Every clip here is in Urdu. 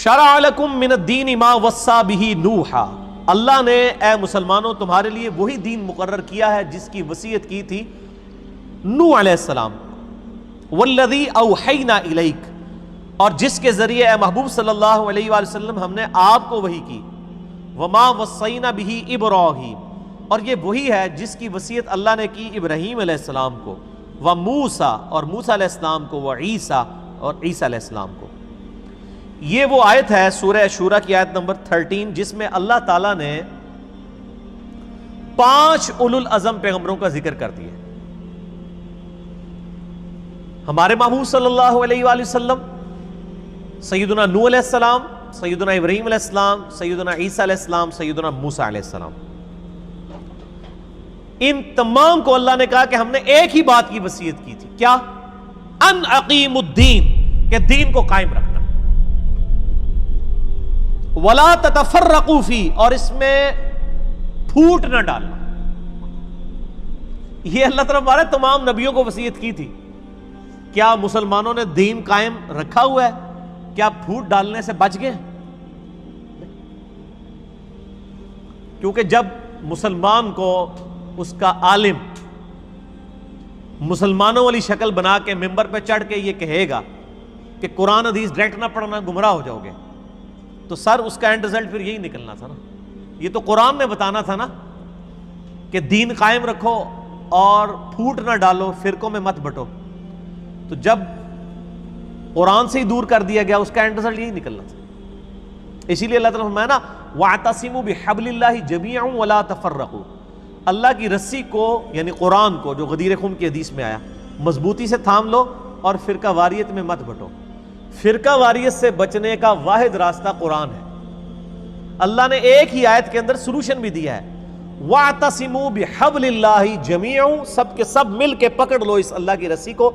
شرع لکم من الدین ما وصى به نوحا، اللہ نے اے مسلمانوں تمہارے لیے وہی دین مقرر کیا ہے جس کی وصیت کی تھی نوح علیہ السلام، والذی اوحینا الیک، اور جس کے ذریعے اے محبوب صلی اللہ علیہ وآلہ وسلم ہم نے آپ کو وحی کی، وما وصینا به ابراہیم، اور یہ وہی ہے جس کی وصیت اللہ نے کی ابراہیم علیہ السلام کو، وموسیٰ، اور موسیٰ علیہ السلام کو، وعیسیٰ، اور عیسیٰ علیہ السلام کو۔ یہ وہ آیت ہے سورہ شورى کی آیت نمبر 13 جس میں اللہ تعالیٰ نے 5 اولو العزم پیغمبروں کا ذکر کر دیا۔ ہمارے محبوب صلی اللہ علیہ وآلہ وسلم، سیدنا نوح علیہ السلام، سیدنا ابراہیم علیہ السلام، سیدنا عیسیٰ علیہ السلام، سیدنا موسیٰ علیہ السلام، ان تمام کو اللہ نے کہا کہ ہم نے ایک ہی بات کی وصیت کی تھی، کیا؟ ان اقیم الدین، کہ دین کو قائم رکھنا، ولا تتفرقوا فی، اور اس میں پھوٹ نہ ڈالنا۔ یہ اللہ تعالیٰ ہمارے تمام نبیوں کو وصیت کی تھی۔ کیا مسلمانوں نے دین قائم رکھا ہوا ہے؟ کیا پھوٹ ڈالنے سے بچ گئے؟ کیونکہ جب مسلمان کو اس کا عالم مسلمانوں والی شکل بنا کے ممبر پہ چڑھ کے یہ کہے گا کہ قرآن حدیث ڈائریکٹ نہ پڑھنا، گمراہ ہو جاؤ گے، تو سر اس کا اینڈ رزلٹ پھر یہی نکلنا تھا نا۔ یہ تو قرآن نے بتانا تھا نا کہ دین قائم رکھو اور پھوٹ نہ ڈالو، فرقوں میں مت بٹو۔ تو جب قرآن سے ہی دور کر دیا گیا، اس کا اینڈ رزلٹ یہی نکلنا تھا۔ اسی لیے اللہ تعالیٰ نے فرمایا نا وَاعْتَصِمُوا بِحَبْلِ اللَّهِ جَمِيعًا وَلَا تَفَرَّقُوا، اللہ کی رسی کو یعنی قرآن کو، جو غدیر خم کی حدیث میں آیا، مضبوطی سے تھام لو اور فرقہ واریت میں مت بٹو۔ فرقہ واریت سے بچنے کا واحد راستہ قرآن ہے۔ اللہ نے ایک ہی آیت کے اندر سلوشن بھی دیا ہے، وَاعْتَصِمُوا بِحَبْلِ اللَّهِ جَمِيعًا، سب کے سب مل کے پکڑ لو اس اللہ کی رسی کو،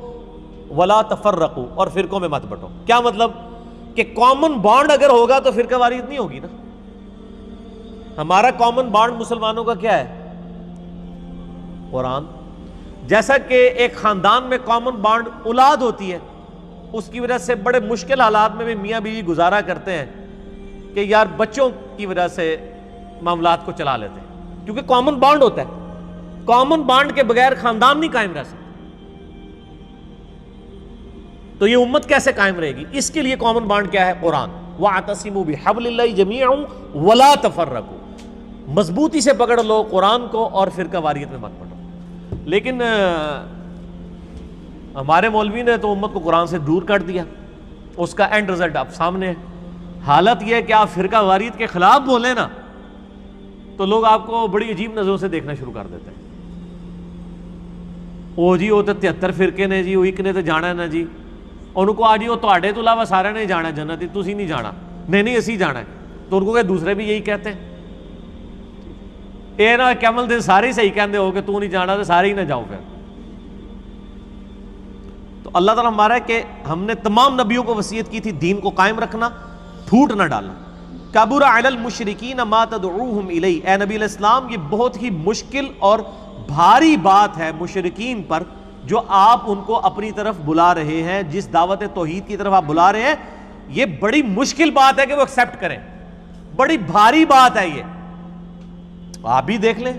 وَلَا تَفَرَّقُوا، اور فرقوں میں مت بٹو۔ کیا مطلب؟ کہ کامن بانڈ اگر ہوگا تو فرقہ واریت نہیں ہوگی نا۔ ہمارا کامن بانڈ مسلمانوں کا کیا ہے؟ قرآن۔ جیسا کہ ایک خاندان میں کامن بانڈ اولاد ہوتی ہے، اس کی وجہ سے بڑے مشکل حالات میں بھی میاں بیوی گزارا کرتے ہیں کہ یار بچوں کی وجہ سے معاملات کو چلا لیتے ہیں، کیونکہ کامن بانڈ ہوتا ہے۔ کامن بانڈ کے بغیر خاندان نہیں قائم رہ سکتا۔ تو یہ امت کیسے قائم رہے گی؟ اس کے لیے کامن بانڈ کیا ہے؟ قرآن۔ وَاعْتَصِمُوا بِحَبْلِ اللَّهِ جَمِيعًا وَلَا تَفَرَّقُوا، مضبوطی سے پکڑ لو قرآن کو اور فرقہ واریت میں مت پڑو۔ لیکن ہمارے مولوی نے تو امت کو قرآن سے دور کر دیا، اس کا اینڈ رزلٹ اب سامنے ہے۔ حالت یہ ہے کہ آپ فرقہ واریت کے خلاف بولیں نا تو لوگ آپ کو بڑی عجیب نظروں سے دیکھنا شروع کر دیتے ہیں۔ او جی وہ تو 73 فرقے نے جی، وہ ایک نے تو جانا ہے نا جی، ان کو آج وہ تواڈے تو علاوہ سارے نے جانا جنت، تسی نہیں جانا، نہیں اسی جانا ہے، تو ان کو کہ دوسرے بھی یہی کہتے ہیں۔ اے نہ کیمل دے سارے ہی صحیح کہندے ہو کہ تو نہیں جانا تو سارے ہی نہ جاؤ پھر۔ تو اللہ تعالیٰ ہمارا ہے کہ ہم نے تمام نبیوں کو وصیت کی تھی دین کو قائم رکھنا، پھوٹ نہ ڈالنا۔ کبر علی المشرکین ما تدعوہم الی، اے نبی علیہ السلام یہ بہت ہی مشکل اور بھاری بات ہے مشرکین پر جو آپ ان کو اپنی طرف بلا رہے ہیں، جس دعوت توحید کی طرف آپ بلا رہے ہیں، یہ بڑی مشکل بات ہے کہ وہ ایکسیپٹ کریں، بڑی بھاری بات ہے یہ۔ آپ بھی دیکھ لیں،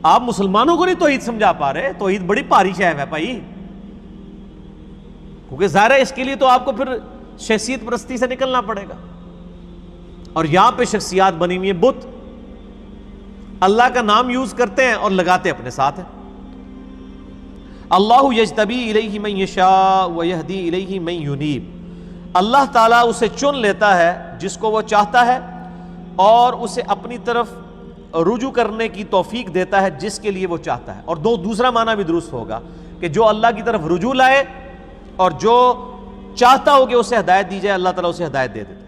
آپ مسلمانوں کو نہیں توحید سمجھا پا رہے، توحید بڑی بھاری شے ہے بھائی، کیونکہ ظاہر ہے اس کے لیے تو آپ کو پھر شخصیت پرستی سے نکلنا پڑے گا، اور یہاں پہ شخصیات بنی ہوئی ہیں بت، اللہ کا نام یوز کرتے ہیں اور لگاتے اپنے ساتھ ہیں۔ اللہ یجتبی الیہ من یشاء ویہدی الیہ من ینیب، اللہ تعالیٰ اسے چن لیتا ہے جس کو وہ چاہتا ہے اور اسے اپنی طرف رجوع کرنے کی توفیق دیتا ہے جس کے لیے وہ چاہتا ہے۔ اور دوسرا معنی بھی درست ہوگا کہ جو اللہ کی طرف رجوع لائے اور جو چاہتا ہو کہ اسے ہدایت دی جائے، اللہ تعالیٰ اسے ہدایت دے دیتا ہے۔